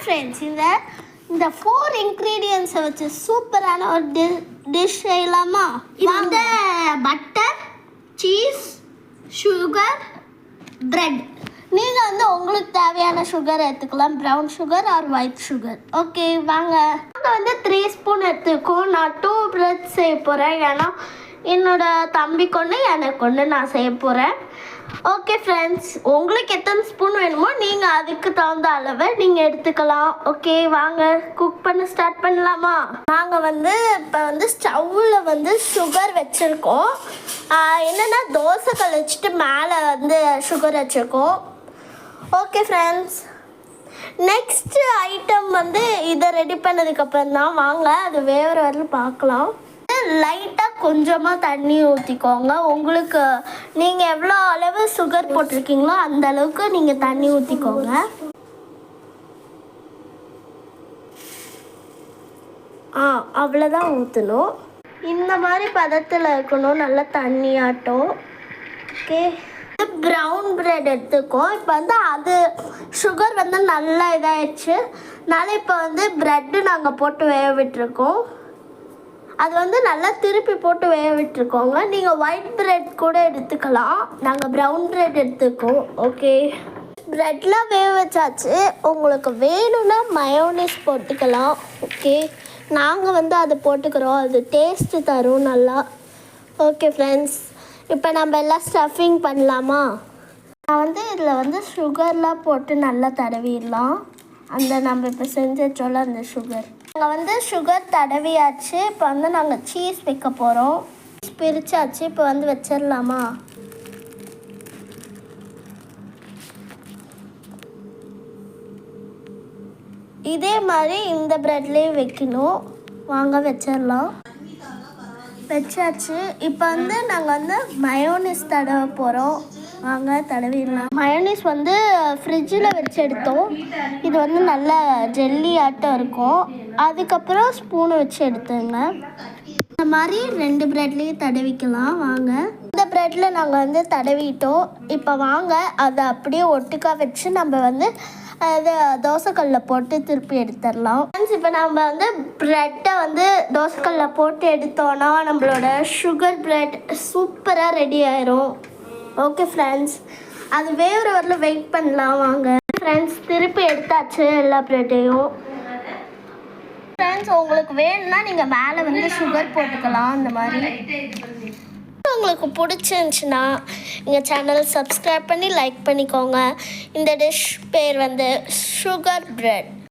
Friends இந்த 4 இன்க்ரீடியன்ஸை வச்சு சூப்பரான ஒரு டிஷ் செய்யலாமா? இந்த பட்டர், சீஸ், சுகர், பிரெட். நீங்கள் உங்களுக்கு தேவையான சுகர் எடுத்துக்கலாம், brown sugar R white sugar. Okay வாங்க. நாங்கள் 3 ஸ்பூன் எடுத்துக்கோம். நான் 2 பிரெட் செய்ய போகிறேன். ஏன்னா என்னோட தம்பிக்கு ஒன்று எனக்கு ஒன்று நான் செய்ய போகிறேன். ஓகே ஃப்ரெண்ட்ஸ், உங்களுக்கு எத்தனை ஸ்பூன் வேணுமோ நீங்கள் அதுக்கு தகுந்த அளவை நீங்கள் எடுத்துக்கலாம். ஓகே வாங்க குக் பண்ண ஸ்டார்ட் பண்ணலாமா? நாங்கள் இப்போ ஸ்டவ்வில் சுகர் வச்சுருக்கோம். என்னென்னா தோசைக்கல் வச்சுட்டு மேலே சுகர் வச்சுருக்கோம். ஓகே ஃப்ரெண்ட்ஸ், நெக்ஸ்ட் ஐட்டம் இதை ரெடி பண்ணதுக்கப்புறம் தான் வாங்க அது வேகிற வரலும் பார்க்கலாம். லைட்டாக கொஞ்சமாக தண்ணி ஊற்றிக்கோங்க. உங்களுக்கு நீங்கள் எவ்வளோ அளவு சுகர் போட்டிருக்கீங்களோ அந்த அளவுக்கு நீங்கள் தண்ணி ஊற்றிக்கோங்க. அவ்வளோதான் ஊற்றணும். இந்த மாதிரி பதத்தில் இருக்கணும், நல்லா தண்ணி ஆட்டும். ஓகே, ப்ரௌன் பிரெட் எடுத்துக்கோம். இப்போ அது சுகர் நல்லா இதாகிடுச்சு. அதனால் இப்போ ப்ரெட்டு நாங்கள் போட்டு வேக விட்டுருக்கோம். அது நல்லா திருப்பி போட்டு வேக விட்டுருக்கோங்க. நீங்கள் ஒயிட் பிரெட் கூட எடுத்துக்கலாம். நாங்கள் ப்ரௌன் பிரெட் எடுத்துக்கோம். ஓகே, ப்ரெட்லாம் வேக வச்சாச்சு. உங்களுக்கு வேணும்னா மயோனீஸ் போட்டுக்கலாம். ஓகே, நாங்கள் அதை போட்டுக்கிறோம். அது டேஸ்ட்டு தரும் நல்லா. ஓகே ஃப்ரெண்ட்ஸ், இப்போ நம்ம எல்லாம் ஸ்டஃபிங் பண்ணலாமா? நான் இதில் சுகர்லாம் போட்டு நல்லா தடவிடலாம். நம்ம இப்போ செஞ்சு வச்சோம்ல அந்த சுகர். நாங்கள் சுகர் தடவியாச்சு. இப்போ நாங்கள் சீஸ் வைக்க போகிறோம். பிரிச்சாச்சு. இப்போ வச்சிடலாமா? இதே மாதிரி இந்த ப்ரெட்லேயும் வைக்கணும். வாங்க வச்சிடலாம். வச்சாச்சு. இப்போ நாங்கள் மயோனீஸ் தடவை போகிறோம். வாங்க தடவிடலாம். மயோனீஸ் ஃப்ரிட்ஜில் வச்சு எடுத்தோம். இது நல்ல ஜெல்லி ஆட்டம் இருக்கும். அதுக்கப்புறம் ஸ்பூனை வச்சு எடுத்துங்க. இந்த மாதிரி 2 ப்ரெட்லேயும் தடவிக்கலாம். வாங்க, இந்த ப்ரெட்டில் நாங்கள் தடவிட்டோம். இப்போ வாங்க அதை அப்படியே ஒட்டுக்கா வச்சு நம்ம அது தோசைக்கல்லில் போட்டு திருப்பி எடுத்துடலாம். இப்போ நம்ம ப்ரெட்டை தோசைக்கல்லில் போட்டு எடுத்தோன்னா நம்மளோட சுகர் ப்ரெட் சூப்பராக ரெடி ஆயிரும். ஓகே ஃப்ரெண்ட்ஸ், அது வேகிற வரலும் வெயிட் பண்ணலாம். வாங்க ஃப்ரெண்ட்ஸ், திருப்பி எடுத்தாச்சு எல்லா ப்ரெட்டையும். ஃப்ரெண்ட்ஸ், உங்களுக்கு வேணும்னா நீங்கள் மேலே சுகர் போட்டுக்கலாம். இந்த மாதிரி உங்களுக்கு பிடிச்சிருந்துச்சுன்னா எங்கள் சேனல் சப்ஸ்கிரைப் பண்ணி லைக் பண்ணிக்கோங்க. இந்த டிஷ் பேர் சுகர் பிரெட்.